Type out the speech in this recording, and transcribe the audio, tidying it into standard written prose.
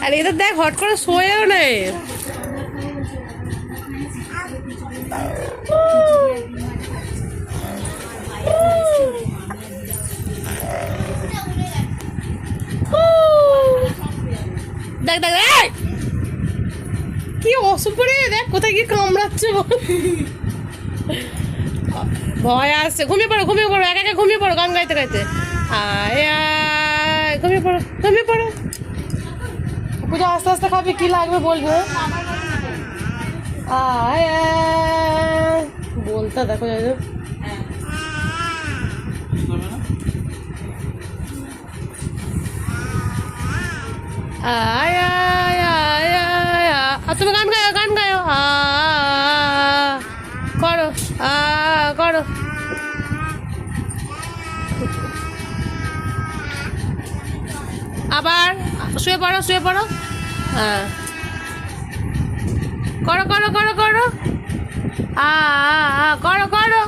আর এটা দেখ হট করে শোয়েও নেই। দেখ দেখ কি অসুখ করে, দেখ কোথায় গিয়ে কামড়াচ্ছে। ভয় আসছে। ঘুমিয়ে পড়ো ঘুমিয়ে পড়ো, একা একা ঘুমিয়ে পড়ো গান গাইতে গাইতে। আয় আয় ঘুমিয়ে পড়ো ঘুমিয়ে পড়ো। পূজা আস্তে আস্তে খাবি, কি লাগবে বলবে। আয় আয় বলতে দেখো যাই। আয় আয় আয় আয়, তুমি গান গাও গান গাও। করো করো। আবার শুয়ে পড়ো শুয়ে পড়ো। হ্যাঁ করো করো করো করো। করো করো।